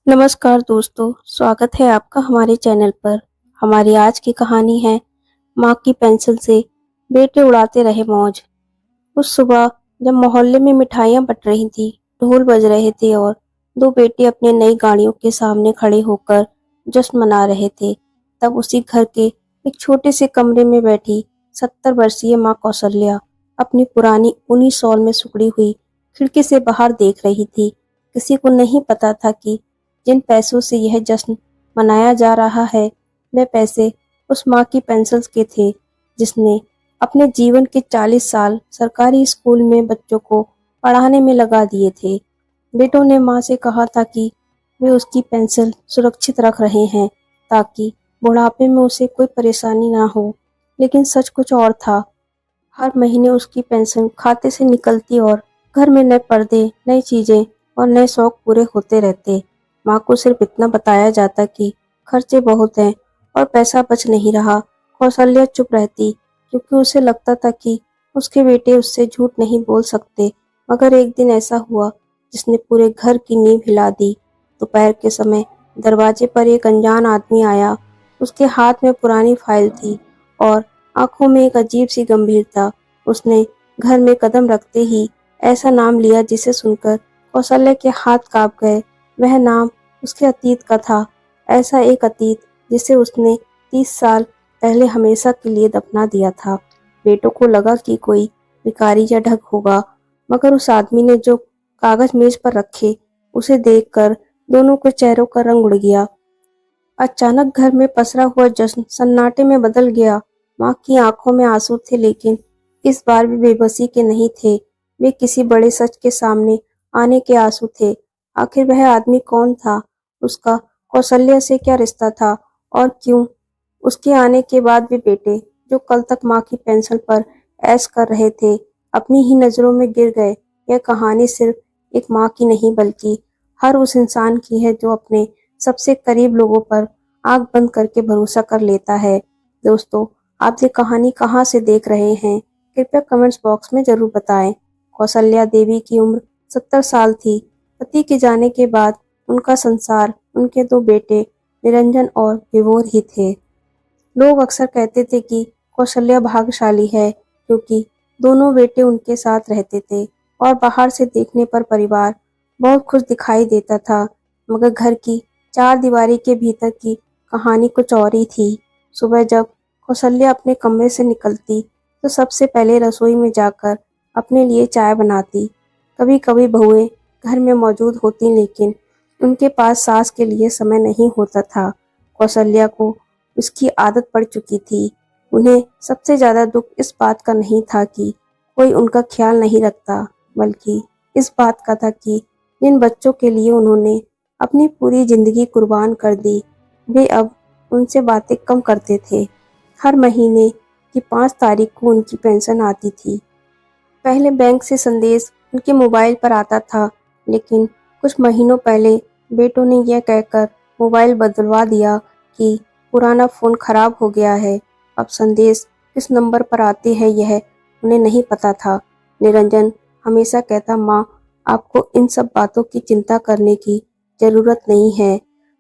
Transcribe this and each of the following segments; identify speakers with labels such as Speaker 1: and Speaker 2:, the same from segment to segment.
Speaker 1: नमस्कार दोस्तों, स्वागत है आपका हमारे चैनल पर। हमारी आज की कहानी है माँ की पेंसिल से बेटे उड़ाते रहे मौज। उस सुबह जब मोहल्ले में मिठाइयाँ बट रही थी, ढोल बज रहे थे और दो बेटे अपने नई गाड़ियों के सामने खड़े होकर जश्न मना रहे थे, तब उसी घर के एक छोटे से कमरे में बैठी 70 वर्षीय माँ कौशल्या अपनी पुरानी ऊनी शॉल में सुकड़ी हुई खिड़की से बाहर देख रही थी। किसी को नहीं पता था कि जिन पैसों से यह जश्न मनाया जा रहा है, वे पैसे उस माँ की पेंसिल्स के थे जिसने अपने जीवन के 40 साल सरकारी स्कूल में बच्चों को पढ़ाने में लगा दिए थे। बेटों ने माँ से कहा था कि वे उसकी पेंसिल सुरक्षित रख रहे हैं ताकि बुढ़ापे में उसे कोई परेशानी ना हो, लेकिन सच कुछ और था। हर महीने उसकी पेंशन खाते से निकलती और घर में नए पर्दे, नई चीजें और नए शौक पूरे होते रहते। माँ को सिर्फ इतना बताया जाता कि खर्चे बहुत हैं और पैसा बच नहीं रहा। कौशल्या चुप रहती क्योंकि उसे लगता था कि उसके बेटे उससे झूठ नहीं बोल सकते। मगर एक दिन ऐसा हुआ जिसने पूरे घर की नींव हिला दी। दोपहर के समय दरवाजे पर एक अनजान आदमी आया। उसके हाथ में पुरानी फाइल थी और आंखों में एक अजीब सी गंभीरता। उसने घर में कदम रखते ही ऐसा नाम लिया जिसे सुनकर कौशल्या के हाथ कांप गए। वह नाम उसके अतीत का था, ऐसा एक अतीत जिसे उसने 30 साल पहले हमेशा के लिए दफना दिया था। बेटों को लगा कि कोई भिखारी या ठग होगा, मगर उस आदमी ने जो कागज मेज पर रखे उसे देखकर दोनों के चेहरों का रंग उड़ गया। अचानक घर में पसरा हुआ जश्न सन्नाटे में बदल गया। माँ की आंखों में आंसू थे, लेकिन इस बार भी बेबसी के नहीं थे। वे किसी बड़े सच के सामने आने के आंसू थे। आखिर वह आदमी कौन था? उसका कौशल्या से क्या रिश्ता था? और क्यों उसके आने के बाद भी बेटे, जो कल तक माँ की पेंशन पर ऐश कर रहे थे, अपनी ही नजरों में गिर गए? यह कहानी सिर्फ एक माँ की नहीं, बल्कि हर उस इंसान की है जो अपने सबसे करीब लोगों पर आंख बंद करके भरोसा कर लेता है। दोस्तों, आप ये कहानी कहाँ से देख रहे हैं? कृपया कमेंट्स बॉक्स में जरूर बताएं। कौशल्या देवी की उम्र 70 साल थी। पति के जाने के बाद उनका संसार उनके दो बेटे निरंजन और विभोर ही थे। लोग अक्सर कहते थे कि कौशल्या भाग्यशाली है क्योंकि दोनों बेटे उनके साथ रहते थे और बाहर से देखने पर परिवार बहुत खुश दिखाई देता था। मगर घर की चार दीवारी के भीतर की कहानी कुछ और ही थी। सुबह जब कौशल्या अपने कमरे से निकलती तो सबसे पहले रसोई में जाकर अपने लिए चाय बनाती। कभी कभी बहुएं घर में मौजूद होती, लेकिन उनके पास सास के लिए समय नहीं होता था। कौशल्या को उसकी आदत पड़ चुकी थी। उन्हें सबसे ज्यादा दुख इस बात का नहीं था कि कोई उनका ख्याल नहीं रखता, बल्कि इस बात का था कि जिन बच्चों के लिए उन्होंने अपनी पूरी जिंदगी कुर्बान कर दी, वे अब उनसे बातें कम करते थे। हर महीने की 5 तारीख को उनकी पेंशन आती थी। पहले बैंक से संदेश उनके मोबाइल पर आता था, लेकिन कुछ महीनों पहले बेटों ने यह कहकर मोबाइल बदलवा दिया कि पुराना फ़ोन खराब हो गया है। अब संदेश किस नंबर पर आते हैं यह उन्हें नहीं पता था। निरंजन हमेशा कहता, माँ, आपको इन सब बातों की चिंता करने की ज़रूरत नहीं है,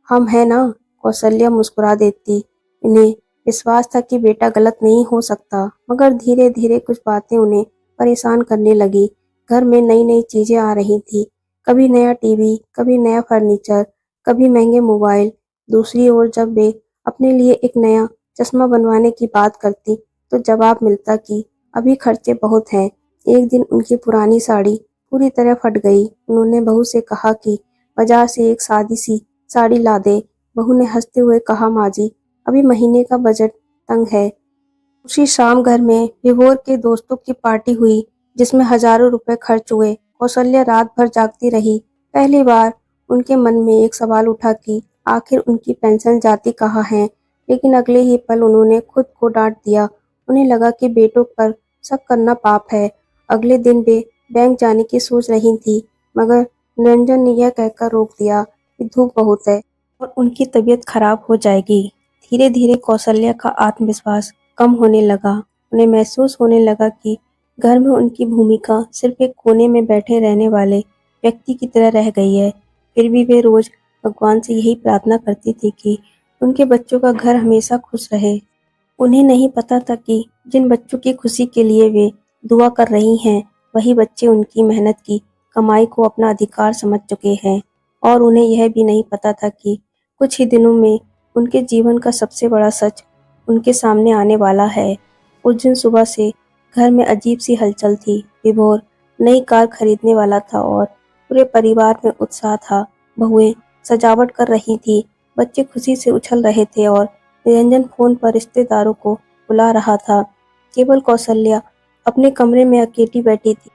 Speaker 1: हम हैं ना। कौशल्या मुस्कुरा देती। इन्हें विश्वास था कि बेटा गलत नहीं हो सकता, मगर धीरे धीरे कुछ बातें उन्हें परेशान करने लगी। घर में नई नई चीजें आ रही थी, कभी नया टीवी, कभी नया फर्नीचर, कभी महंगे मोबाइल। दूसरी ओर जब वे अपने लिए एक नया चश्मा बनवाने की बात करती तो जवाब मिलता कि अभी खर्चे बहुत हैं। एक दिन उनकी पुरानी साड़ी पूरी तरह फट गई। उन्होंने बहू से कहा कि बाजार से एक सादी सी साड़ी ला दे। बहू ने हंसते हुए कहा, माँ जी, अभी महीने का बजट तंग है। उसी शाम घर में विभोर के दोस्तों की पार्टी हुई जिसमें हजारों रुपए खर्च हुए। कौशल्या रात भर जागती रही। पहली बार उनके मन में एक सवाल उठा कि आखिर उनकी पेंशन जाती कहाँ है। लेकिन अगले ही पल उन्होंने खुद को डांट दिया। उन्हें लगा कि बेटों पर शक करना पाप है। अगले दिन वे बैंक जाने की सोच रही थी, मगर निरंजन ने यह कहकर रोक दिया कि धूप बहुत है और उनकी तबीयत खराब हो जाएगी। धीरे धीरे कौशल्या का आत्मविश्वास कम होने लगा। उन्हें महसूस होने लगा कि घर में उनकी भूमिका सिर्फ एक कोने में बैठे रहने वाले व्यक्ति की तरह रह गई है। फिर भी वे रोज भगवान से यही प्रार्थना करती थी कि उनके बच्चों का घर हमेशा खुश रहे। उन्हें नहीं पता था कि जिन बच्चों की खुशी के लिए वे दुआ कर रही हैं, वही बच्चे उनकी मेहनत की कमाई को अपना अधिकार समझ चुके हैं और उन्हें यह भी नहीं पता था कि कुछ ही दिनों में उनके जीवन का सबसे बड़ा सच उनके सामने आने वाला है। उस दिन सुबह से घर में अजीब सी हलचल थी। विभोर नई कार खरीदने वाला था और पूरे परिवार में उत्साह था। बहुएं सजावट कर रही थी, बच्चे खुशी से उछल रहे थे और निरंजन फोन पर रिश्तेदारों को बुला रहा था। केवल कौसल्या अपने कमरे में अकेली बैठी थी।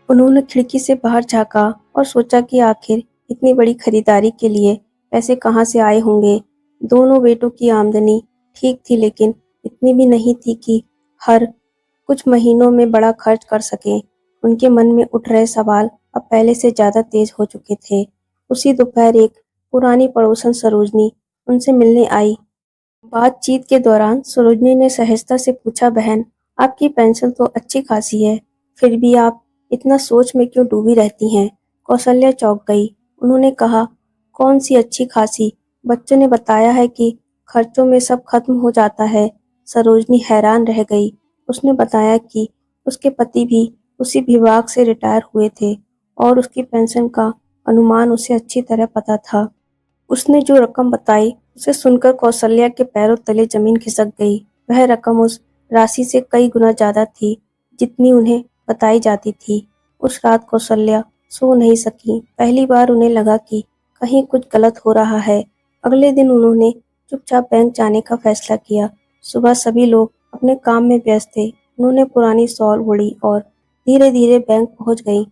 Speaker 1: उन्होंने खिड़की से बाहर झाँका और सोचा कि आखिर इतनी बड़ी खरीदारी के लिए पैसे कहाँ से आए होंगे। दोनों बेटों की आमदनी ठीक थी, लेकिन इतनी भी नहीं थी कि हर कुछ महीनों में बड़ा खर्च कर सकें। उनके मन में उठ रहे सवाल अब पहले से ज्यादा तेज हो चुके थे। उसी दोपहर एक पुरानी पड़ोसन सरोजनी उनसे मिलने आई। बातचीत के दौरान सरोजनी ने सहजता से पूछा, बहन, आपकी पेंशन तो अच्छी खासी है, फिर भी आप इतना सोच में क्यों डूबी रहती हैं? कौशल्या चौंक गई। उन्होंने कहा, कौन सी अच्छी खासी? बच्चों ने बताया है कि खर्चों में सब खत्म हो जाता है। सरोजनी हैरान रह गई। उसने बताया कि उसके पति भी उसी विभाग से रिटायर हुए थे और उसकी पेंशन का अनुमान उसे अच्छी तरह पता था। उसने जो रकम बताई उसे सुनकर कौसल्या के पैरों तले जमीन खिसक गई। वह रकम उस राशि से कई गुना ज्यादा थी जितनी उन्हें बताई जाती थी। उस रात कौसल्या सो नहीं सकी। पहली बार उन्हें लगा कि कहीं कुछ गलत हो रहा है। अगले दिन उन्होंने चुपचाप बैंक जाने का फैसला किया। सुबह सभी लोग अपने काम में व्यस्त थे। उन्होंने पुरानी शॉल ओढ़ी और धीरे धीरे बैंक पहुंच गई।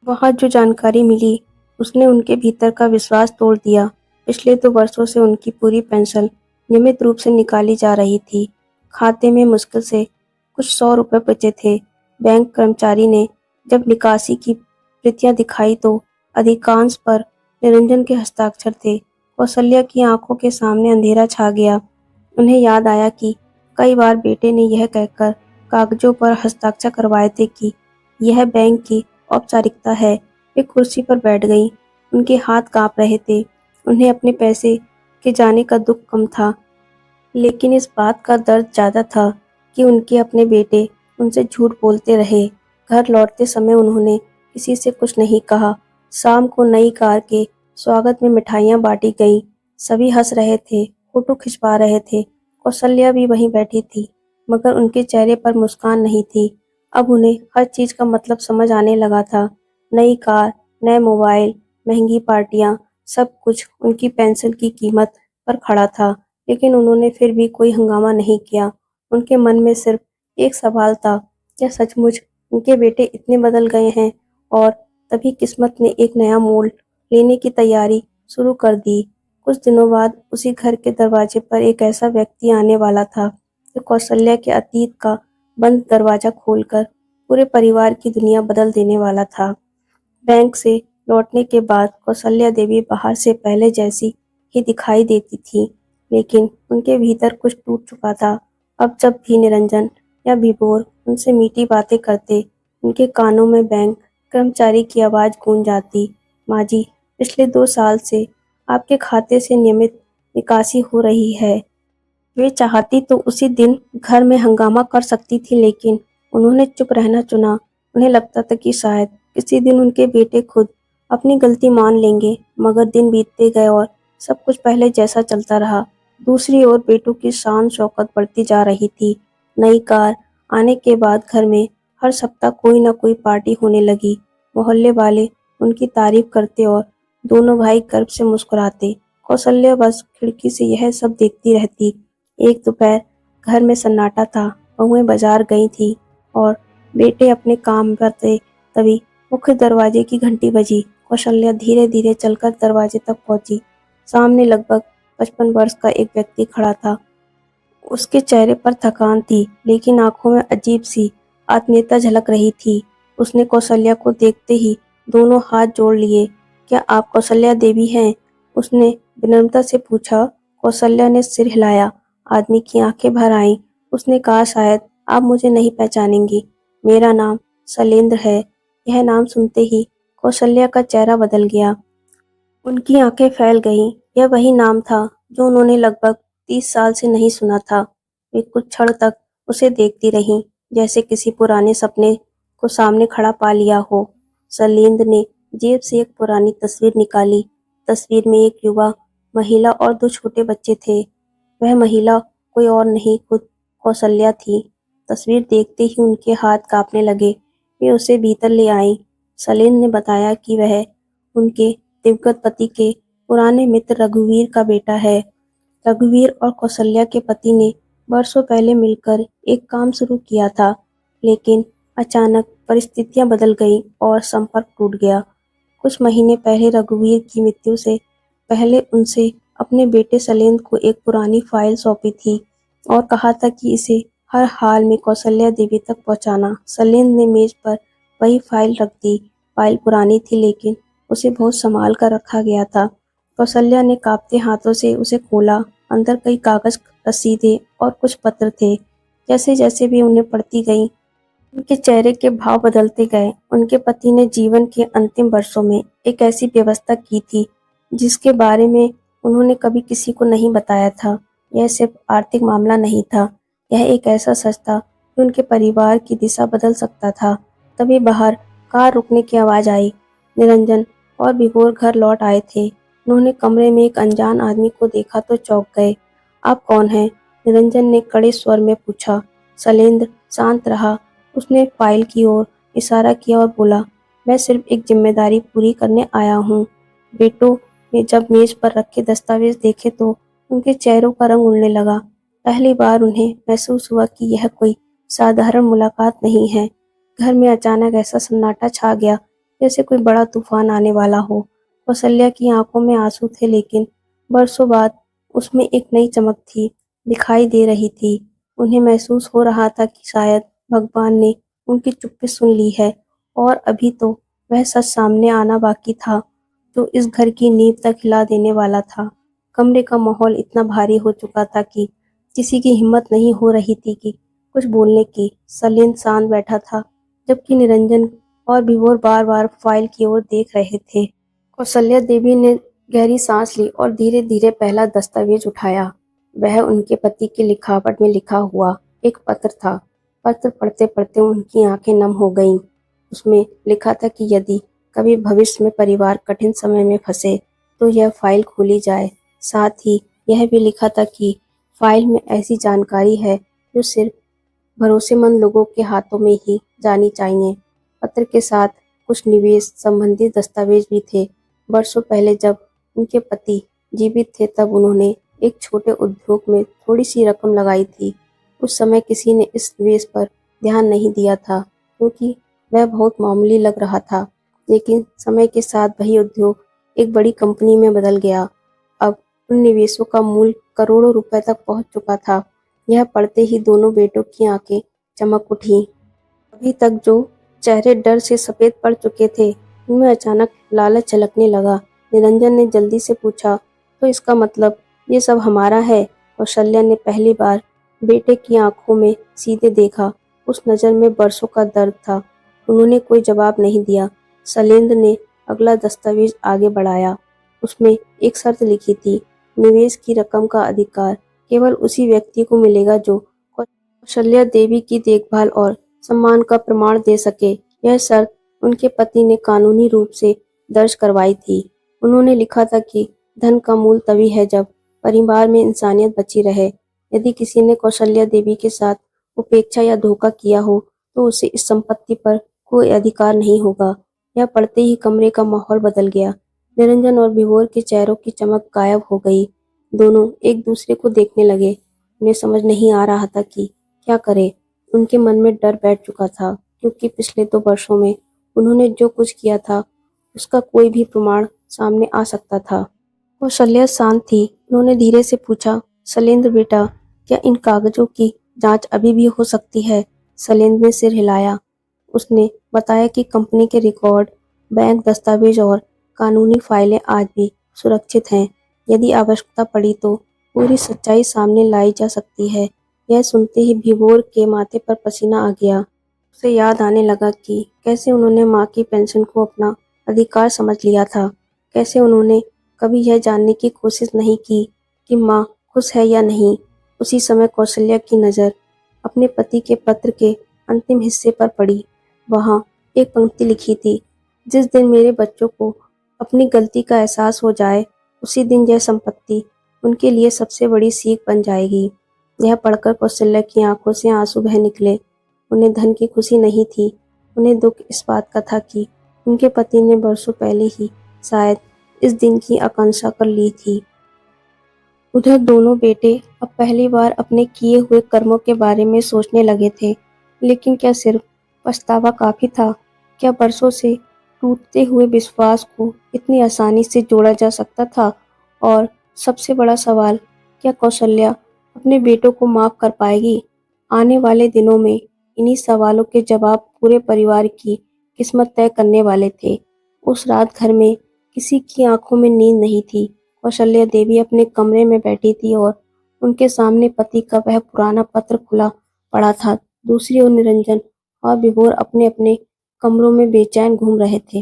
Speaker 1: वहां जो जानकारी मिली उसने उनके भीतर का विश्वास तोड़ दिया। पिछले 2 वर्षों से उनकी पूरी पेंशन नियमित रूप से निकाली जा रही थी। खाते में मुश्किल से कुछ 100 रुपए बचे थे। बैंक कर्मचारी ने जब निकासी की प्रतियां दिखाई तो अधिकांश पर निरंजन के हस्ताक्षर थे। कौशल्या की आंखों के सामने अंधेरा छा गया। उन्हें याद आया कि कई बार बेटे ने यह कहकर कागजों पर हस्ताक्षर करवाए थे कि यह बैंक की औपचारिकता है। वे कुर्सी पर बैठ गईं। उनके हाथ कांप रहे थे। उन्हें अपने पैसे के जाने का दुख कम था, लेकिन इस बात का दर्द ज्यादा था कि उनके अपने बेटे उनसे झूठ बोलते रहे। घर लौटते समय उन्होंने किसी से कुछ नहीं कहा। शाम को नई कार के स्वागत में मिठाइयाँ बांटी गईं। सभी हंस रहे थे, फोटो खिंचवा रहे थे। कौशल्या भी वहीं बैठी थी, मगर उनके चेहरे पर मुस्कान नहीं थी। अब उन्हें हर चीज का मतलब समझ आने लगा था। नई कार, नए मोबाइल, महंगी पार्टियां, सब कुछ उनकी पेंशन की कीमत पर खड़ा था। लेकिन उन्होंने फिर भी कोई हंगामा नहीं किया। उनके मन में सिर्फ एक सवाल था, क्या सचमुच उनके बेटे इतने बदल गए हैं? और तभी किस्मत ने एक नया मोड़ लेने की तैयारी शुरू कर दी। कुछ दिनों बाद उसी घर के दरवाजे पर एक ऐसा व्यक्ति आने वाला था जो कौशल्या के अतीत का बंद दरवाजा खोलकर पूरे परिवार की दुनिया बदल देने वाला था। बैंक से लौटने के बाद कौशल्या देवी बाहर से पहले जैसी ही दिखाई देती थी, लेकिन उनके भीतर कुछ टूट चुका था। अब जब भी निरंजन या विभोर उनसे मीठी बातें करते, उनके कानों में बैंक कर्मचारी की आवाज गूंज जाती, माँ जी, पिछले 2 साल से आपके खाते से नियमित निकासी हो रही है। वे चाहती तो उसी दिन घर में हंगामा कर सकती थी, लेकिन उन्होंने चुप रहना चुना। उन्हें लगता था कि शायद किसी दिन उनके बेटे खुद अपनी गलती मान लेंगे, मगर दिन बीतते गए और सब कुछ पहले जैसा चलता रहा। दूसरी ओर बेटों की शान शौकत बढ़ती जा रही थी। नई कार आने के बाद घर में हर सप्ताह कोई न कोई पार्टी होने लगी। मोहल्ले वाले उनकी तारीफ करते और दोनों भाई गर्व से मुस्कुराते। कौशल्या बस खिड़की से यह सब देखती रहती। एक दोपहर घर में सन्नाटा था। बहुएं बाजार गई थी और बेटे अपने काम पर थे। तभी मुख्य दरवाजे की घंटी बजी। कौशल्या धीरे धीरे चलकर दरवाजे तक पहुंची। सामने लगभग 55 वर्ष का एक व्यक्ति खड़ा था। उसके चेहरे पर थकान थी, लेकिन आंखों में अजीब सी आत्मीयता झलक रही थी। उसने कौशल्या को देखते ही दोनों हाथ जोड़ लिए। क्या आप कौशल्या देवी हैं? उसने विनम्रता से पूछा। कौशल्या ने सिर हिलाया। आदमी की आंखें भर आईं। उसने कहा, शायद आप मुझे नहीं पहचानेंगी। मेरा नाम शैलेंद्र है। यह नाम सुनते ही कौशल्या का चेहरा बदल गया। उनकी आंखें फैल गईं। यह वही नाम था जो उन्होंने लगभग 30 साल से नहीं सुना था। वे कुछ क्षण तक उसे देखती रहीं, जैसे किसी पुराने सपने को सामने खड़ा पा लिया हो। शैलेंद्र ने जेब से एक पुरानी तस्वीर निकाली। तस्वीर में एक युवा महिला और 2 छोटे बच्चे थे। वह महिला कोई और नहीं, खुद कौसल्या थी। तस्वीर देखते ही उनके हाथ कांपने लगे। वे उसे भीतर ले आईं। शैलेंद्र ने बताया कि वह उनके दिवंगत पति के पुराने मित्र रघुवीर का बेटा है। रघुवीर और कौसल्या के पति ने वर्षों पहले मिलकर एक काम शुरू किया था, लेकिन अचानक परिस्थितियां बदल गईं और संपर्क टूट गया। कुछ महीने पहले रघुवीर की मृत्यु से पहले उनसे अपने बेटे शैलेंद्र को एक पुरानी फाइल सौंपी थी और कहा था कि इसे हर हाल में कौसल्या देवी तक पहुंचाना। शैलेंद्र ने मेज पर वही फाइल रख दी। फाइल पुरानी थी, लेकिन उसे बहुत संभाल कर रखा गया था। कौसल्या ने कांपते हाथों से उसे खोला। अंदर कई कागज, रसीदें और कुछ पत्र थे। जैसे जैसे वे उन्हें पढ़ती गईं, उनके चेहरे के भाव बदलते गए। उनके पति ने जीवन के अंतिम वर्षों में एक ऐसी व्यवस्था की थी जिसके बारे में उन्होंने कभी किसी को नहीं बताया था। यह सिर्फ आर्थिक मामला नहीं था, यह एक ऐसा सच था जो उनके परिवार की दिशा बदल सकता था। तभी बाहर कार रुकने की आवाज आई। निरंजन और विभोर घर लौट आए थे। उन्होंने कमरे में एक अनजान आदमी को देखा तो चौंक गए। आप कौन हैं? निरंजन ने कड़े स्वर में पूछा। शैलेंद्र शांत रहा। उसने फाइल की ओर इशारा किया और बोला, मैं सिर्फ एक जिम्मेदारी पूरी करने आया हूँ। बेटों ने जब मेज पर रखे दस्तावेज देखे तो उनके चेहरों का रंग उड़ने लगा। पहली बार उन्हें महसूस हुआ कि यह कोई साधारण मुलाकात नहीं है। घर में अचानक ऐसा सन्नाटा छा गया जैसे कोई बड़ा तूफान आने वाला हो। कौसल्या की आंखों में आंसू थे, लेकिन बरसों बाद उसमें एक नई चमक थी, दिखाई दे रही थी। उन्हें महसूस हो रहा था कि शायद भगवान ने उनकी चुप्पी सुन ली है और अभी तो वह सच सामने आना बाकी था जो इस घर की नींव तक हिला देने वाला था। कमरे का माहौल इतना भारी हो चुका था कि किसी की हिम्मत नहीं हो रही थी कि कुछ बोलने की। शैलेंद्र शांत बैठा था, जबकि निरंजन और विभोर बार बार फाइल की ओर देख रहे थे। कौसल्या देवी ने गहरी सांस ली और धीरे धीरे पहला दस्तावेज उठाया। वह उनके पति की लिखावट में लिखा हुआ एक पत्र था। पत्र पढ़ते पढ़ते उनकी आंखें नम हो गईं। उसमें लिखा था कि यदि कभी भविष्य में परिवार कठिन समय में फंसे तो यह फाइल खोली जाए। साथ ही यह भी लिखा था कि फाइल में ऐसी जानकारी है जो सिर्फ भरोसेमंद लोगों के हाथों में ही जानी चाहिए। पत्र के साथ कुछ निवेश संबंधी दस्तावेज भी थे। वर्षों पहले जब उनके पति जीवित थे तब उन्होंने एक छोटे उद्योग में थोड़ी सी रकम लगाई थी। उस समय किसी ने इस निवेश पर ध्यान नहीं दिया था क्योंकि वह बहुत मामूली लग रहा था, लेकिन समय के साथ वही उद्योग एक बड़ी कंपनी में बदल गया। अब उन निवेशों का मूल्य करोड़ों रुपए तक पहुंच चुका था। यह पढ़ते ही दोनों बेटों की आंखें चमक उठी। अभी तक जो चेहरे डर से सफेद पड़ चुके थे, उनमें अचानक लालच झलकने लगा। निरंजन ने जल्दी से पूछा, तो इसका मतलब ये सब हमारा है? कौशल्या ने पहली बार बेटे की आंखों में सीधे देखा। उस नजर में बरसों का दर्द था। उन्होंने कोई जवाब नहीं दिया। शैलेंद्र ने अगला दस्तावेज आगे बढ़ाया। उसमें एक शर्त लिखी थी, निवेश की रकम का अधिकार केवल उसी व्यक्ति को मिलेगा जो कौशल्या देवी की देखभाल और सम्मान का प्रमाण दे सके। यह शर्त उनके पति ने कानूनी रूप से दर्ज करवाई थी। उन्होंने लिखा था कि धन का मूल तभी है जब परिवार में इंसानियत बची रहे। यदि किसी ने कौशल्या देवी के साथ उपेक्षा या धोखा किया हो तो उसे इस संपत्ति पर कोई अधिकार नहीं होगा। यह पढ़ते ही कमरे का माहौल बदल गया। निरंजन और विभोर के चेहरों की चमक गायब हो गई। दोनों एक दूसरे को देखने लगे। उन्हें समझ नहीं आ रहा था कि क्या करें। उनके मन में डर बैठ चुका था क्योंकि पिछले 2 वर्षों में उन्होंने जो कुछ किया था उसका कोई भी प्रमाण सामने आ सकता था। कौशल्या शांत थी। उन्होंने धीरे से पूछा, शैलेंद्र बेटा, क्या इन कागजों की जांच अभी भी हो सकती है? शैलेंद्र ने सिर हिलाया। उसने बताया कि कंपनी के रिकॉर्ड, बैंक दस्तावेज और कानूनी फाइलें आज भी सुरक्षित हैं। यदि आवश्यकता पड़ी तो पूरी सच्चाई सामने लाई जा सकती है। यह सुनते ही विभोर के माथे पर पसीना आ गया। उसे याद आने लगा कि कैसे उन्होंने माँ की पेंशन को अपना अधिकार समझ लिया था, कैसे उन्होंने कभी यह जानने की कोशिश नहीं की कि माँ खुश है या नहीं। उसी समय कौशल्या की नज़र अपने पति के पत्र के अंतिम हिस्से पर पड़ी। वहाँ एक पंक्ति लिखी थी, जिस दिन मेरे बच्चों को अपनी गलती का एहसास हो जाए, उसी दिन यह संपत्ति उनके लिए सबसे बड़ी सीख बन जाएगी। यह पढ़कर कौशल्या की आंखों से आंसू बह निकले। उन्हें धन की खुशी नहीं थी, उन्हें दुख इस बात का था कि उनके पति ने बरसों पहले ही शायद इस दिन की आकांक्षा कर ली थी। उधर दोनों बेटे अब पहली बार अपने किए हुए कर्मों के बारे में सोचने लगे थे। लेकिन क्या सिर्फ पछतावा काफी था? क्या बरसों से टूटते हुए विश्वास को इतनी आसानी से जोड़ा जा सकता था? और सबसे बड़ा सवाल, क्या कौशल्या अपने बेटों को माफ कर पाएगी? आने वाले दिनों में इन्हीं सवालों के जवाब पूरे परिवार की किस्मत तय करने वाले थे। उस रात घर में किसी की आंखों में नींद नहीं थी। कौशल्या देवी अपने कमरे में बैठी थी और उनके सामने पति का वह पुराना पत्र खुला पड़ा था। दूसरी ओर निरंजन और विभोर अपने अपने कमरों में बेचैन घूम रहे थे।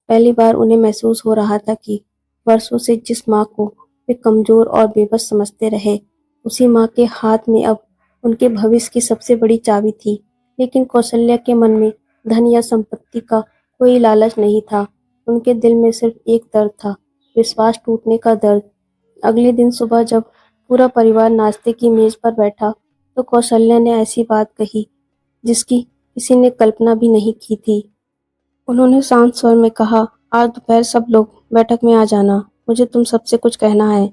Speaker 1: पहली बार उन्हें महसूस हो रहा था कि वर्षों से जिस माँ को वे कमजोर और बेबस समझते रहे, उसी माँ के हाथ में अब उनके भविष्य की सबसे बड़ी चाबी थी। लेकिन कौशल्या के मन में धन या संपत्ति का कोई लालच नहीं था। उनके दिल में सिर्फ एक दर्द था, विश्वास टूटने का दर्द। अगले दिन सुबह जब पूरा परिवार नाश्ते की मेज पर बैठा, तो कौशल्या ने ऐसी बात कही जिसकी किसी ने कल्पना भी नहीं की थी। उन्होंने शांत स्वर में कहा, आज दोपहर सब लोग बैठक में आ जाना, मुझे तुम सबसे कुछ कहना है।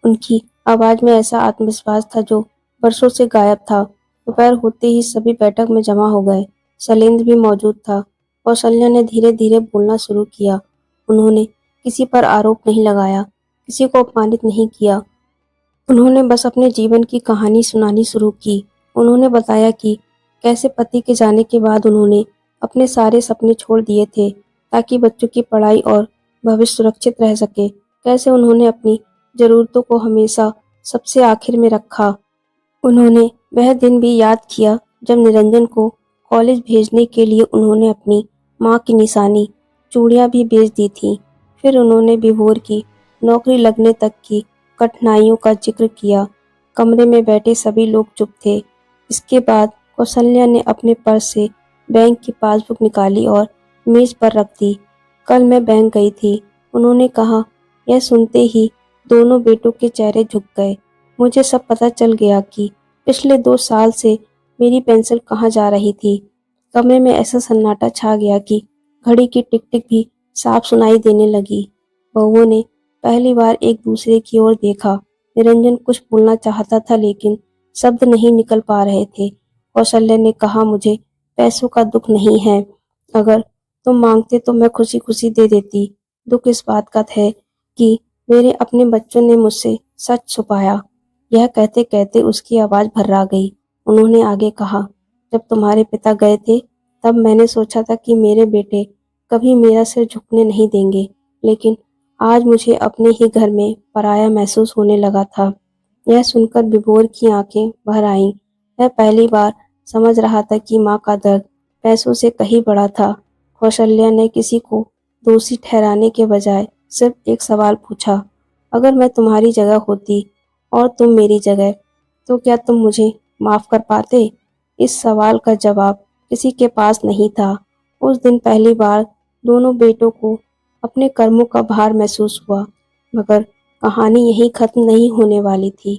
Speaker 1: उनकी आवाज में ऐसा आत्मविश्वास था जो वर्षों से गायब था। दोपहर होते ही सभी बैठक में जमा हो गए। शैलेंद्र भी मौजूद था। कौशल्या ने धीरे धीरे बोलना शुरू किया। उन्होंने किसी पर आरोप नहीं लगाया, किसी को अपमानित नहीं किया। उन्होंने बस अपने जीवन की कहानी सुनानी शुरू की। उन्होंने बताया कि कैसे पति के जाने के बाद उन्होंने अपने सारे सपने छोड़ दिए थे ताकि बच्चों की पढ़ाई और भविष्य सुरक्षित रह सके। कैसे उन्होंने अपनी जरूरतों को हमेशा सबसे आखिर में रखा। उन्होंने वह दिन भी याद किया जब निरंजन को कॉलेज भेजने के लिए उन्होंने अपनी माँ की निशानी चूड़ियाँ भी बेच दी थी। फिर उन्होंने विभोर की नौकरी लगने तक की कठिनाइयों का जिक्र किया। कमरे में बैठे सभी लोग चुप थे। इसके बाद कौशल्या ने अपने पर्स से बैंक की पासबुक निकाली और मेज पर रख दी। कल मैं बैंक गई थी, उन्होंने कहा। यह सुनते ही दोनों बेटों के चेहरे झुक गए। मुझे सब पता चल गया कि पिछले 2 साल से मेरी पेंसिल कहाँ जा रही थी। कमरे में ऐसा सन्नाटा छा गया कि घड़ी की टिक टिक भी साफ सुनाई देने लगी। बहुओं ने पहली बार एक दूसरे की ओर देखा। निरंजन कुछ बोलना चाहता था लेकिन शब्द नहीं निकल पा रहे थे। कौशल्या ने कहा, मुझे पैसों का दुख नहीं है। अगर तुम मांगते तो मैं खुशी खुशी दे देती। दुख इस बात का है कि मेरे अपने बच्चों ने मुझसे सच छुपाया। यह कहते कहते उसकी आवाज भर्रा गई। उन्होंने आगे कहा, जब तुम्हारे पिता गए थे तब मैंने सोचा था कि मेरे बेटे कभी मेरा सिर झुकने नहीं देंगे, लेकिन आज मुझे अपने ही घर में पराया महसूस होने लगा था। यह सुनकर विभोर की आंखें भर आईं। वह पहली बार समझ रहा था कि माँ का दर्द पैसों से कहीं बड़ा था। कौशल्या ने किसी को दोषी ठहराने के बजाय सिर्फ एक सवाल पूछा, अगर मैं तुम्हारी जगह होती और तुम मेरी जगह, तो क्या तुम मुझे माफ कर पाते? इस सवाल का जवाब किसी के पास नहीं था। उस दिन पहली बार दोनों बेटों को अपने कर्मों का भार महसूस हुआ। मगर कहानी यहीं खत्म नहीं होने वाली थी,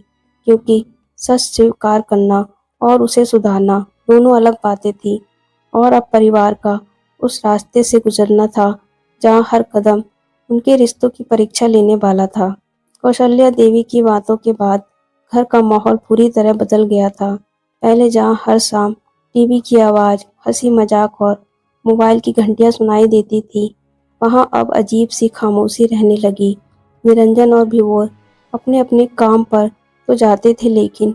Speaker 1: क्योंकि सच स्वीकार करना और उसे सुधारना दोनों अलग बातें थी। और अब परिवार का उस रास्ते से गुजरना था जहाँ हर कदम उनके रिश्तों की परीक्षा लेने वाला था। कौशल्या देवी की बातों के बाद घर का माहौल पूरी तरह बदल गया था। पहले जहाँ हर शाम टीवी की आवाज, हंसी मजाक और मोबाइल की घंटियां सुनाई देती थी, वहाँ अब अजीब सी खामोशी रहने लगी। निरंजन और विभोर अपने अपने काम पर तो जाते थे, लेकिन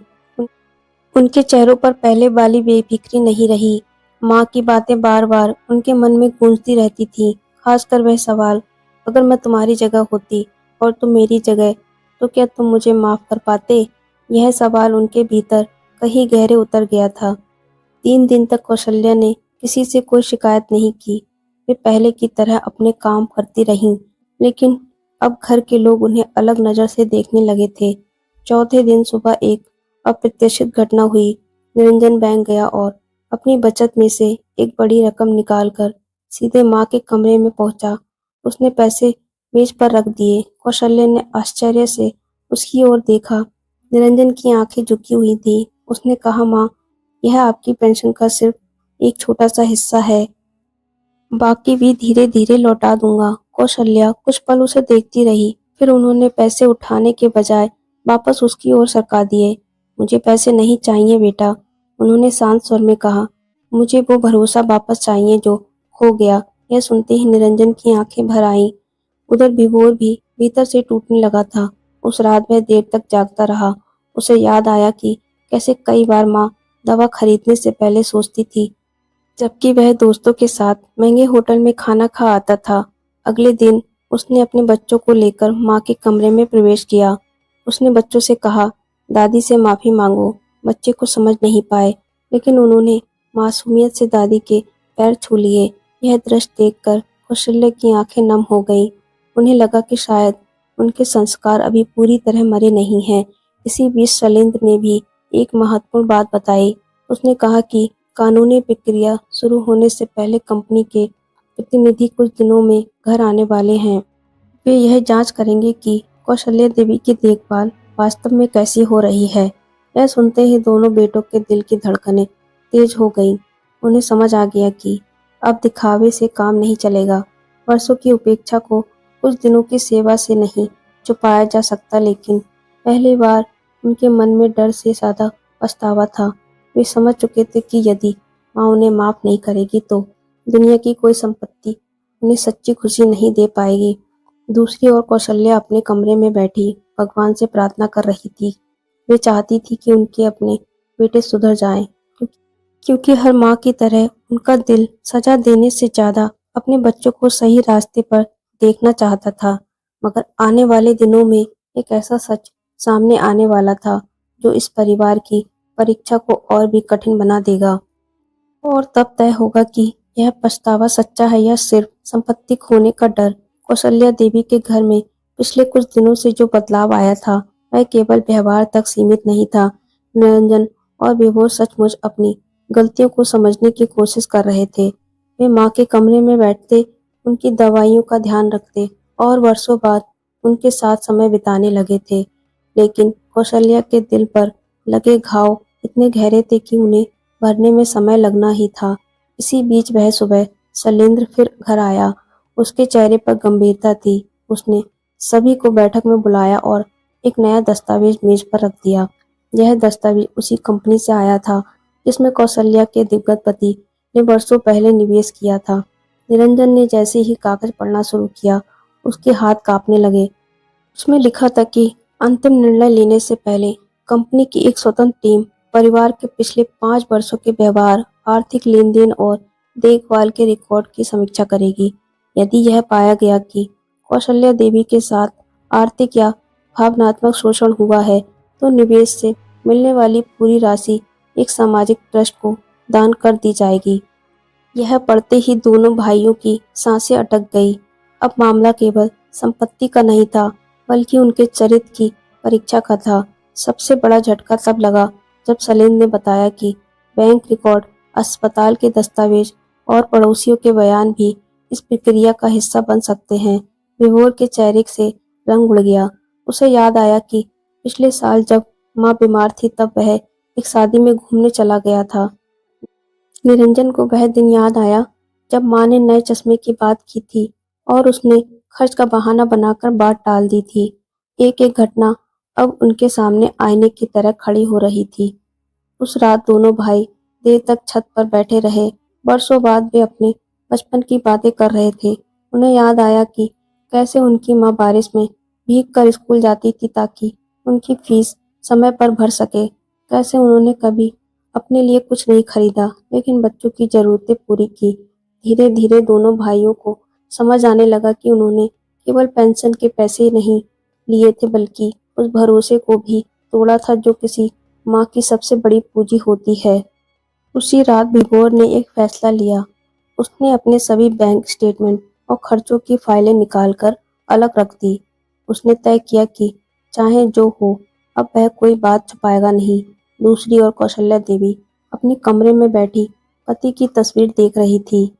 Speaker 1: उनके चेहरों पर पहले वाली बेफिक्री नहीं रही। माँ की बातें बार बार उनके मन में गूंजती रहती थी, खासकर वह सवाल, अगर मैं तुम्हारी जगह होती और तुम मेरी जगह, तो क्या तुम मुझे माफ कर पाते? यह सवाल उनके भीतर कहीं गहरे उतर गया था। 3 दिन तक कौशल्या ने किसी से कोई शिकायत नहीं की। वे पहले की तरह अपने काम करती रहीं, लेकिन अब घर के लोग उन्हें अलग नज़र से देखने लगे थे। चौथे दिन सुबह एक अप्रत्याशित घटना हुई। निरंजन बैंक गया और अपनी बचत में से एक बड़ी रकम निकालकर सीधे माँ के कमरे में पहुंचा। उसने पैसे मेज पर रख दिए। कौशल्या ने आश्चर्य से उसकी ओर देखा। निरंजन की आंखें झुकी हुई थी। उसने कहा, माँ, यह आपकी पेंशन का सिर्फ एक छोटा सा हिस्सा है। बाकी भी धीरे धीरे लौटा दूंगा। कौशल्या कुछ पल उसे देखती रही, फिर उन्होंने पैसे उठाने के बजाय वापस उसकी ओर सरका दिए। मुझे पैसे नहीं चाहिए बेटा, उन्होंने शांत स्वर में कहा। मुझे वो भरोसा वापस चाहिए जो खो गया। यह सुनते ही निरंजन की आंखें भर आईं। उधर विभोर भी भीतर से टूटने लगा था। उस रात वह देर तक जागता रहा। उसे याद आया कि कैसे कई बार माँ दवा खरीदने से पहले सोचती थी, जबकि वह दोस्तों के साथ महंगे होटल में खाना खा आता था। अगले दिन उसने अपने बच्चों को लेकर माँ के कमरे में प्रवेश किया। उसने बच्चों से कहा, दादी से माफी मांगो। बच्चे कुछ समझ नहीं पाए, लेकिन उन्होंने मासूमियत से दादी के पैर छू लिए। यह दृश्य देखकर कौशल्या की आंखें नम हो गईं। उन्हें लगा कि शायद उनके संस्कार अभी पूरी तरह मरे नहीं हैं। इसी बीच शैलेंद्र ने भी एक महत्वपूर्ण बात बताई। उसने कहा कि कानूनी प्रक्रिया शुरू होने से पहले कंपनी के प्रतिनिधि कुछ दिनों में घर आने वाले हैं। वे यह जांच करेंगे कि कौशल्या देवी की देखभाल वास्तव में कैसी हो रही है। यह सुनते ही दोनों बेटों के दिल की धड़कनें तेज हो गईं। उन्हें समझ आ गया कि अब दिखावे से काम नहीं चलेगा। वर्षों की उपेक्षा को कुछ दिनों की सेवा से नहीं छुपाया जा सकता, लेकिन पहली बार उनके मन में डर से ज्यादा पछतावा था। वे समझ चुके थे कि यदि माँ उन्हें माफ नहीं करेगी तो दुनिया की कोई संपत्ति उन्हें सच्ची खुशी नहीं दे पाएगी। दूसरी ओर कौशल्या अपने कमरे में बैठी भगवान से प्रार्थना कर रही थी। वे चाहती थी कि उनके अपने बेटे सुधर जाएं, क्योंकि हर माँ की तरह उनका दिल सजा देने से ज्यादा अपने बच्चों को सही रास्ते पर देखना चाहता था। मगर आने वाले दिनों में एक ऐसा सच सामने आने वाला था जो इस परिवार की परीक्षा को और भी कठिन बना देगा। और तब तय होगा कि यह पछतावा सच्चा है या सिर्फ संपत्ति खोने का डर। कौशल्या देवी के घर में पिछले कुछ दिनों से जो बदलाव आया था, वह केवल व्यवहार तक सीमित नहीं था। निरंजन और विभोर सचमुच अपनी गलतियों को समझने की कोशिश कर रहे थे। वे माँ के कमरे में बैठते, उनकी दवाइयों का ध्यान रखते और वर्षों बाद उनके साथ समय बिताने लगे थे। लेकिन कौशल्या के दिल पर लगे घाव इतने गहरे थे कि उन्हें भरने में समय लगना ही था। इसी बीच वह सुबह शैलेंद्र फिर घर आया। उसके चेहरे पर गंभीरता थी। उसने सभी को बैठक में बुलाया और एक नया दस्तावेज मेज पर रख दिया। यह दस्तावेज उसी कंपनी से आया था जिसमें कौशल्या के दिवंगत पति ने वर्षों पहले निवेश किया था। निरंजन ने जैसे ही कागज पढ़ना शुरू किया, उसके हाथ कांपने लगे। उसमें लिखा था कि अंतिम निर्णय लेने से पहले कंपनी की एक स्वतंत्र टीम परिवार के पिछले 5 वर्षों के व्यवहार, आर्थिक लेन-देन और देखभाल के रिकॉर्ड की समीक्षा करेगी। यदि यह पाया गया कि कौशल्या देवी के साथ आर्थिक या भावनात्मक शोषण हुआ है, तो निवेश से मिलने वाली पूरी राशि एक सामाजिक ट्रस्ट को दान कर दी जाएगी। यह पढ़ते ही दोनों भाइयों की सांसें अटक गई। अब मामला केवल संपत्ति का नहीं था, बल्कि उनके चरित्र की परीक्षा का था। सबसे बड़ा झटका तब लगा जब शैलेंद्र ने बताया कि बैंक रिकॉर्ड, अस्पताल के दस्तावेज और पड़ोसियों के बयान भी इस प्रक्रिया का हिस्सा बन सकते हैं। विभोर के चेहरे से रंग उड़ गया। उसे याद आया कि पिछले साल जब माँ बीमार थी तब वह एक शादी में घूमने चला गया था। निरंजन को वह दिन याद आया जब माँ ने नए चश्मे की बात की थी और उसने खर्च का बहाना बनाकर बात टाल दी थी। एक एक घटना अब उनके सामने आईने की तरह खड़ी हो रही थी। उस रात दोनों भाई देर तक छत पर बैठे रहे। वर्षों बाद वे अपने बचपन की बातें कर रहे थे। उन्हें याद आया कि कैसे उनकी माँ बारिश में भीग कर स्कूल जाती थी ताकि उनकी फीस समय पर भर सके। कैसे उन्होंने कभी अपने लिए कुछ नहीं खरीदा, लेकिन बच्चों की जरूरतें पूरी की। धीरे धीरे दोनों भाइयों को समझ आने लगा कि उन्होंने केवल पेंशन के पैसे नहीं लिए थे, बल्कि उस भरोसे को भी तोड़ा था जो किसी माँ की सबसे बड़ी पूंजी होती है। उसी रात विभोर ने एक फैसला लिया। उसने अपने सभी बैंक स्टेटमेंट और खर्चों की फाइलें निकालकर अलग रख दी। उसने तय किया कि चाहे जो हो, अब वह कोई बात छुपाएगा नहीं। दूसरी ओर कौशल्या देवी अपने कमरे में बैठी पति की तस्वीर देख रही थी।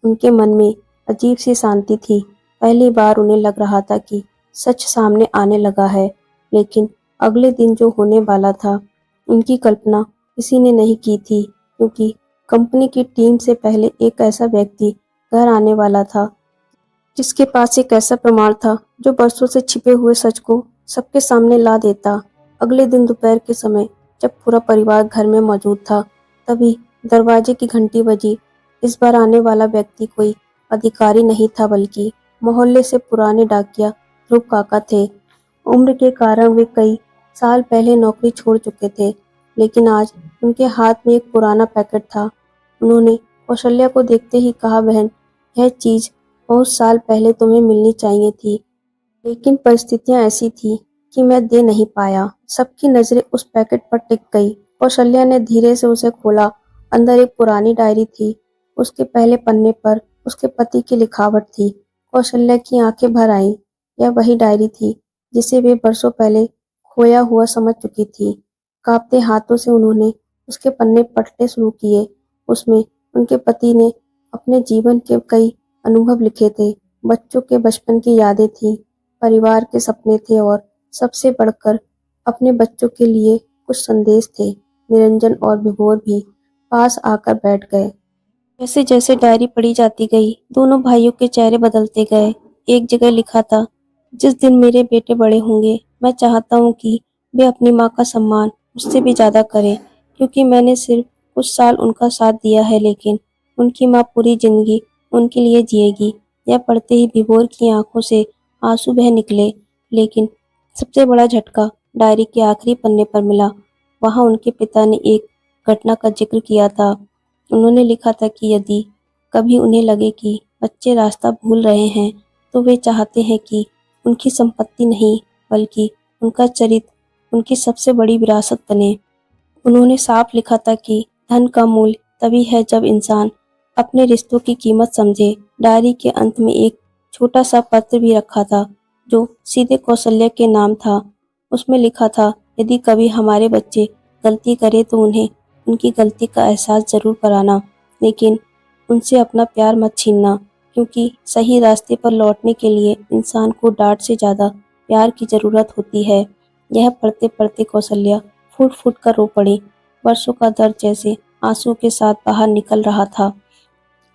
Speaker 1: उनके मन में अजीब सी शांति थी। पहली बार उन्हें लग रहा था कि सच सामने आने लगा है, लेकिन अगले दिन जो होने वाला था, उनकी कल्पना किसी ने नहीं की थी, क्योंकि कंपनी की टीम से पहले एक ऐसा व्यक्ति घर आने वाला था, जिसके पास एक ऐसा प्रमाण था जो बरसों से छिपे हुए सच को सबके सामने ला देता। अगले दिन दोपहर के समय जब पूरा परिवार घर में मौजूद था, तभी दरवाजे की घंटी बजी। इस बार आने वाला व्यक्ति कोई अधिकारी नहीं था, बल्कि मोहल्ले से पुराने डाकिया ध्रुव काका थे। उम्र के कारण वे कई साल पहले नौकरी छोड़ चुके थे, लेकिन आज उनके हाथ में एक पुराना पैकेट था। उन्होंने कौशल्या को देखते ही कहा, बहन, यह चीज बहुत साल पहले तुम्हें मिलनी चाहिए थी, लेकिन परिस्थितियां ऐसी थी कि मैं दे नहीं पाया। सबकी नजरें उस पैकेट पर टिक गई। कौशल्या ने धीरे से उसे खोला। अंदर एक पुरानी डायरी थी। उसके पहले पन्ने पर उसके पति की लिखावट थी। कौशल्या की आंखें भर आईं। यह वही डायरी थी जिसे वे बरसों पहले खोया हुआ समझ चुकी थी। कांपते हाथों से उन्होंने उसके पन्ने पलटने शुरू किए। उसमें उनके पति ने अपने जीवन के कई अनुभव लिखे थे। बच्चों के बचपन की यादें थीं, परिवार के सपने थे और सबसे बढ़कर अपने बच्चों के लिए कुछ संदेश थे। निरंजन और विभोर भी पास आकर बैठ गए। जैसे जैसे डायरी पढ़ी जाती गई, दोनों भाइयों के चेहरे बदलते गए। एक जगह लिखा था, जिस दिन मेरे बेटे बड़े होंगे, मैं चाहता हूँ कि वे अपनी माँ का सम्मान मुझसे भी ज्यादा करें, क्योंकि मैंने सिर्फ कुछ साल उनका साथ दिया है, लेकिन उनकी माँ पूरी जिंदगी उनके लिए जिएगी। यह पढ़ते ही विभोर की आंखों से आंसू बह निकले। लेकिन सबसे बड़ा झटका डायरी के आखिरी पन्ने पर मिला। वहां उनके पिता ने एक घटना का जिक्र किया था। उन्होंने लिखा था कि यदि कभी उन्हें लगे कि बच्चे रास्ता भूल रहे हैं, तो वे चाहते हैं कि उनकी संपत्ति नहीं, बल्कि उनका चरित्र उनकी सबसे बड़ी विरासत बने। उन्होंने साफ लिखा था कि धन का मूल्य तभी है जब इंसान अपने रिश्तों की कीमत समझे। डायरी के अंत में एक छोटा सा पत्र भी रखा था, जो सीधे कौशल्या के नाम था। उसमें लिखा था, यदि कभी हमारे बच्चे गलती करें तो उन्हें उनकी गलती का एहसास जरूर कराना, लेकिन उनसे अपना प्यार मत छीनना, क्योंकि सही रास्ते पर लौटने के लिए इंसान को डांट से ज्यादा प्यार की जरूरत होती है। यह पढ़ते पढ़ते कौशल्या फूट फूट कर रो पड़ी। वर्षों का दर्द जैसे आंसू के साथ बाहर निकल रहा था।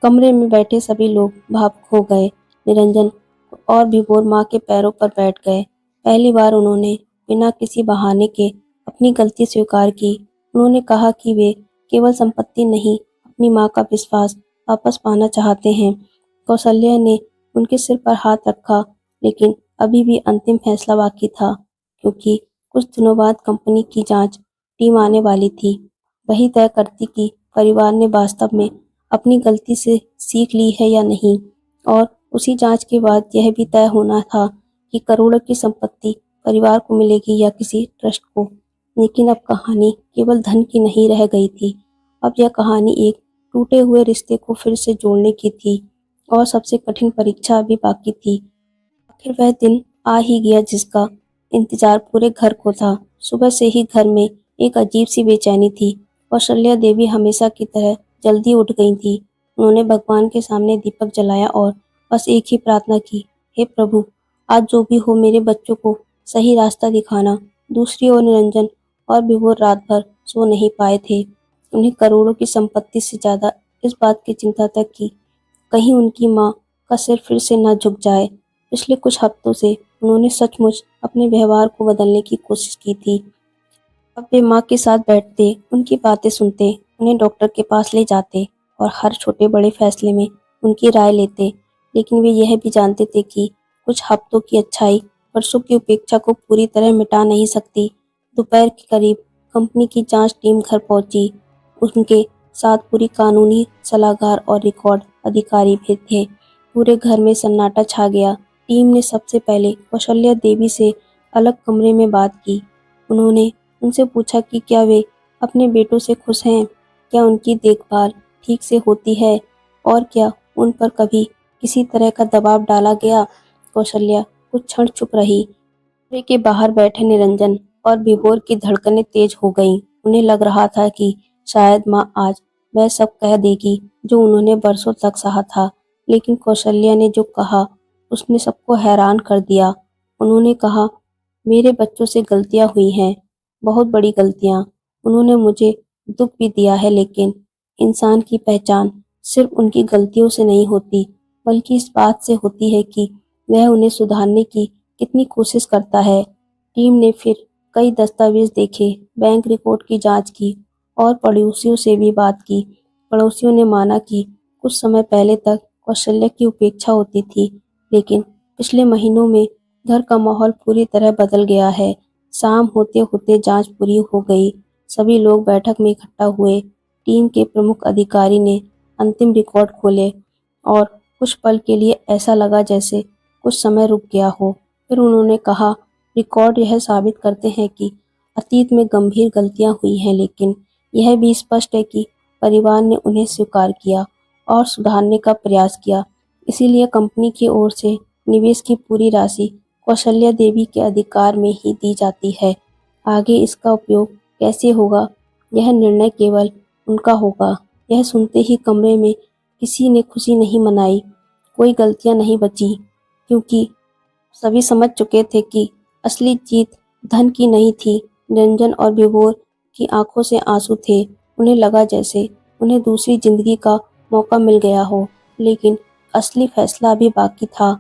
Speaker 1: कमरे में बैठे सभी लोग भावुक हो गए। निरंजन और विभोर माँ के पैरों पर बैठ गए। पहली बार उन्होंने बिना किसी बहाने के अपनी गलती स्वीकार की। उन्होंने कहा कि वे केवल संपत्ति नहीं, अपनी माँ का विश्वास वापस पाना चाहते हैं। कौशल्या ने उनके सिर पर हाथ रखा, लेकिन अभी भी अंतिम फैसला बाकी था, क्योंकि कुछ दिनों बाद कंपनी की जांच टीम आने वाली थी। वही तय करती कि परिवार ने वास्तव में अपनी गलती से सीख ली है या नहीं, और उसी जांच के बाद यह भी तय होना था कि करोड़ों की संपत्ति परिवार को मिलेगी या किसी ट्रस्ट को। लेकिन अब कहानी केवल धन की नहीं रह गई थी। अब यह कहानी एक टूटे हुए रिश्ते को फिर से जोड़ने की थी, और सबसे कठिन परीक्षा अभी बाकी थी। आखिर वह दिन आ ही गया जिसका इंतजार पूरे घर को था। सुबह से ही घर में एक अजीब सी बेचैनी थी। कौशल्या देवी हमेशा की तरह जल्दी उठ गई थी। उन्होंने भगवान के सामने दीपक जलाया और बस एक ही प्रार्थना की, हे प्रभु, आज जो भी हो मेरे बच्चों को सही रास्ता दिखाना। दूसरी ओर निरंजन और विभोर रात भर सो नहीं पाए थे। उन्हें करोड़ों की संपत्ति से ज्यादा इस बात की चिंता था कि कहीं उनकी माँ का सिर फिर से न झुक जाए। पिछले कुछ हफ्तों से उन्होंने सचमुच अपने व्यवहार को बदलने की कोशिश की थी। अब वे माँ के साथ बैठते, उनकी बातें सुनते, उन्हें डॉक्टर के पास ले जाते और हर छोटे बड़े फैसले में उनकी राय लेते। लेकिन वे यह भी जानते थे कि कुछ हफ्तों की अच्छाई वर्षों की उपेक्षा को पूरी तरह मिटा नहीं सकती। दोपहर के करीब कंपनी की जांच टीम घर पहुंची। उनके साथ पूरी कानूनी सलाहकार और रिकॉर्ड अधिकारी भी थे। पूरे घर में सन्नाटा छा गया। टीम ने सबसे पहले कौशल्या देवी से अलग कमरे में बात की। उन्होंने उनसे पूछा कि क्या वे अपने बेटों से खुश हैं, क्या उनकी देखभाल ठीक से होती है, और क्या उन पर कभी किसी तरह का दबाव डाला गया। कौशल्या कुछ क्षण चुप रही। कमरे के बाहर बैठे निरंजन और विभोर की धड़कनें तेज हो गईं। उन्हें लग रहा था कि शायद माँ आज वह सब कह देगी जो उन्होंने बरसों तक सहा था। लेकिन कौशल्या ने जो कहा उसने सबको हैरान कर दिया। उन्होंने कहा, मेरे बच्चों से गलतियां हुई हैं, बहुत बड़ी गलतियां। उन्होंने मुझे दुख भी दिया है, लेकिन इंसान की पहचान सिर्फ उनकी गलतियों से नहीं होती, बल्कि इस बात से होती है कि वह उन्हें सुधारने की कितनी कोशिश करता है। टीम ने फिर कई दस्तावेज देखे, बैंक रिकॉर्ड की जांच की और पड़ोसियों से भी बात की। पड़ोसियों ने माना कि कुछ समय पहले तक कौशल्या की उपेक्षा होती थी, लेकिन पिछले महीनों में घर का माहौल पूरी तरह बदल गया है। शाम होते होते जांच पूरी हो गई। सभी लोग बैठक में इकट्ठा हुए। टीम के प्रमुख अधिकारी ने अंतिम रिकॉर्ड खोले और कुछ पल के लिए ऐसा लगा जैसे कुछ समय रुक गया हो। फिर उन्होंने कहा, रिकॉर्ड यह साबित करते हैं कि अतीत में गंभीर गलतियां हुई हैं, लेकिन यह भी स्पष्ट है कि परिवार ने उन्हें स्वीकार किया और सुधारने का प्रयास किया। इसीलिए कंपनी की ओर से निवेश की पूरी राशि कौशल्या देवी के अधिकार में ही दी जाती है। आगे इसका उपयोग कैसे होगा, यह निर्णय केवल उनका होगा। यह सुनते ही कमरे में किसी ने खुशी नहीं मनाई। कोई गलतियां नहीं बची, क्योंकि सभी समझ चुके थे कि असली जीत धन की नहीं थी। निरंजन और विभोर की आंखों से आंसू थे। उन्हें लगा जैसे उन्हें दूसरी जिंदगी का मौका मिल गया हो, लेकिन असली फैसला अभी बाकी था।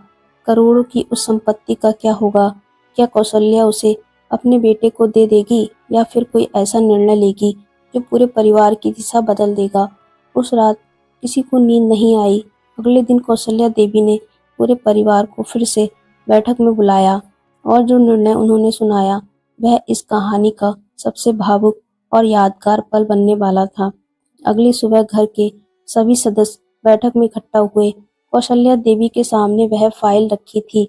Speaker 1: करोड़ों की उस संपत्ति का क्या होगा? क्या कौशल्या उसे अपने बेटे को दे देगी या फिर कोई ऐसा निर्णय लेगी जो पूरे परिवार की दिशा बदल देगा? उस रात किसी को नींद नहीं आई। अगले दिन कौशल्या देवी ने पूरे परिवार को फिर से बैठक में बुलाया और जो निर्णय उन्होंने सुनाया वह इस कहानी का सबसे भावुक और यादगार पल बनने वाला था। अगली सुबह घर के सभी सदस्य बैठक में इकट्ठा हुए। कौशल्या देवी के सामने वह फाइल रखी थी।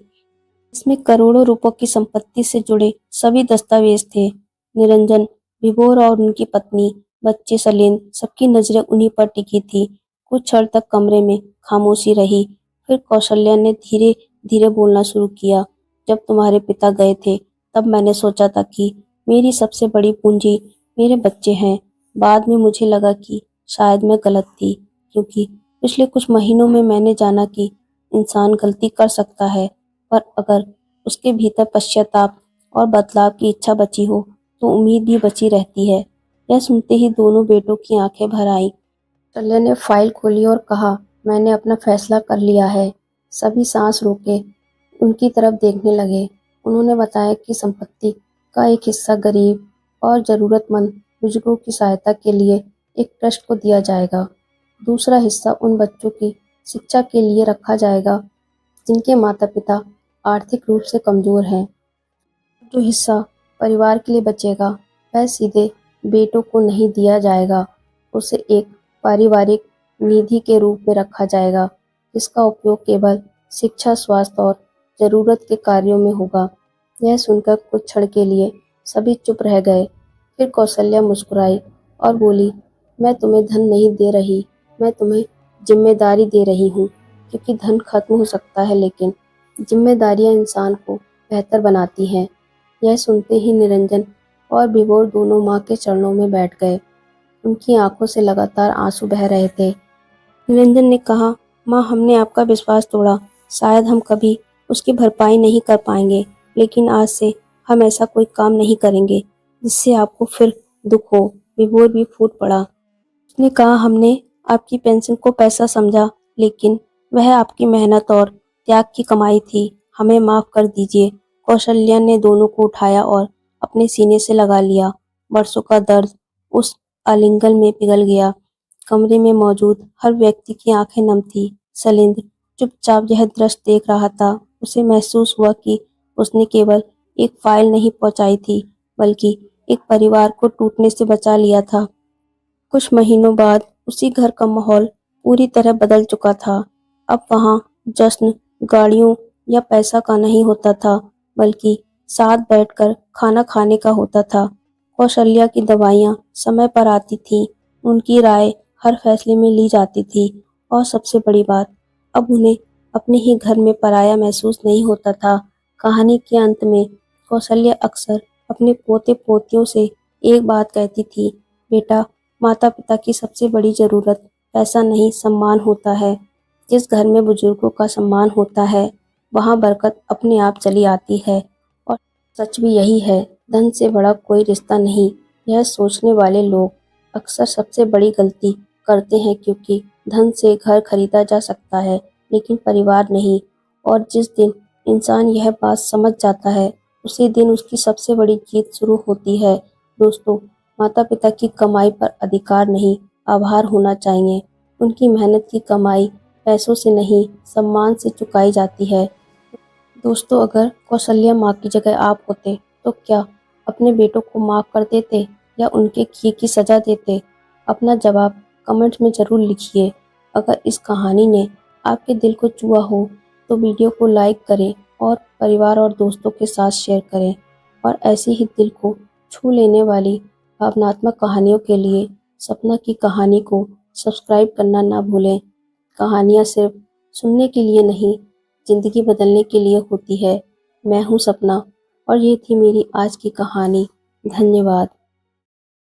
Speaker 1: इसमें करोड़ों रुपयों की संपत्ति से जुड़े सभी दस्तावेज थे। निरंजन, विभोर और उनकी पत्नी, बच्चे शैलेंद्र, सबकी नजरें उन्हीं पर टिकी थी। कुछ क्षण तक कमरे में खामोशी रही। फिर कौशल्या ने धीरे धीरे बोलना शुरू किया। जब तुम्हारे पिता गए थे तब मैंने सोचा था कि मेरी सबसे बड़ी पूंजी मेरे बच्चे हैं। बाद में मुझे लगा कि शायद मैं गलत थी, क्योंकि पिछले कुछ महीनों में मैंने जाना कि इंसान गलती कर सकता है, पर अगर उसके भीतर पश्चाताप और बदलाव की इच्छा बची हो तो उम्मीद भी बची रहती है। यह सुनते ही दोनों बेटों की आंखें भर आईं। कौशल्या ने फाइल खोली और कहा, मैंने अपना फैसला कर लिया है। सभी सांस रोके उनकी तरफ देखने लगे। उन्होंने बताया कि संपत्ति का एक हिस्सा गरीब और जरूरतमंद बुजुर्गों की सहायता के लिए एक ट्रस्ट को दिया जाएगा। दूसरा हिस्सा उन बच्चों की शिक्षा के लिए रखा जाएगा जिनके माता पिता आर्थिक रूप से कमजोर हैं। जो हिस्सा परिवार के लिए बचेगा वह सीधे बेटों को नहीं दिया जाएगा, उसे एक पारिवारिक निधि के रूप में रखा जाएगा, जिसका उपयोग केवल शिक्षा, स्वास्थ्य और जरूरत के कार्यों में होगा। यह सुनकर कुछ क्षण के लिए सभी चुप रह गए। फिर कौशल्या मुस्कुराई और बोली, मैं तुम्हें धन नहीं दे रही, मैं तुम्हें जिम्मेदारी दे रही हूँ, क्योंकि धन खत्म हो सकता है, लेकिन जिम्मेदारियां इंसान को बेहतर बनाती हैं। यह सुनते ही निरंजन और विभोर दोनों माँ के चरणों में बैठ गए। उनकी आंखों से लगातार आंसू बह रहे थे। निरंजन ने कहा, माँ, हमने आपका विश्वास तोड़ा, शायद हम कभी उसकी भरपाई नहीं कर पाएंगे, लेकिन आज से हम ऐसा कोई काम नहीं करेंगे जिससे आपको फिर दुख हो। विभोर भी फूट पड़ा। उसने कहा, हमने आपकी पेंशन को पैसा समझा, लेकिन वह आपकी मेहनत और त्याग की कमाई थी। हमें माफ कर दीजिए। कौशल्या ने दोनों को उठाया और अपने सीने से लगा लिया। बरसों का दर्द उस आलिंगन में पिघल गया। कमरे में मौजूद हर व्यक्ति की आंखें नम थी। शैलेंद्र चुपचाप यह दृश्य देख रहा था। उसे महसूस हुआ कि उसने केवल एक फाइल नहीं पहुंचाई थी, बल्कि एक परिवार को टूटने से बचा लिया था। कुछ महीनों बाद उसी घर का माहौल पूरी तरह बदल चुका था। अब वहां जश्न गाड़ियों या पैसा का नहीं होता था, बल्कि साथ बैठकर खाना खाने का होता था। कौशल्या की दवाइयाँ समय पर आती थीं, उनकी राय हर फैसले में ली जाती थी, और सबसे बड़ी बात, अब उन्हें अपने ही घर में पराया महसूस नहीं होता था। कहानी के अंत में कौशल्या अक्सर अपने पोते पोतियों से एक बात कहती थी, बेटा, माता पिता की सबसे बड़ी जरूरत पैसा नहीं सम्मान होता है। जिस घर में बुजुर्गों का सम्मान होता है वहाँ बरकत अपने आप चली आती है। और सच भी यही है, धन से बड़ा कोई रिश्ता नहीं। यह सोचने वाले लोग अक्सर सबसे बड़ी गलती करते हैं, क्योंकि धन से घर खरीदा जा सकता है लेकिन परिवार नहीं। और जिस दिन इंसान यह बात समझ जाता है उसी दिन उसकी सबसे बड़ी जीत शुरू होती है। दोस्तों, माता पिता की कमाई पर अधिकार नहीं, आभार होना चाहिए। उनकी मेहनत की कमाई पैसों से नहीं, सम्मान से चुकाई जाती है। दोस्तों, अगर कौशल्या माँ की जगह आप होते तो क्या अपने बेटों को माफ कर देते या उनके किए की सजा देते? अपना जवाब कमेंट्स में ज़रूर लिखिए। अगर इस कहानी ने आपके दिल को छुआ हो तो वीडियो को लाइक करें और परिवार और दोस्तों के साथ शेयर करें। और ऐसी ही दिल को छू लेने वाली भावनात्मक कहानियों के लिए सपना की कहानी को सब्सक्राइब करना ना भूलें। कहानियाँ सिर्फ सुनने के लिए नहीं, ज़िंदगी बदलने के लिए होती है। मैं हूँ सपना और ये थी मेरी आज की कहानी। धन्यवाद।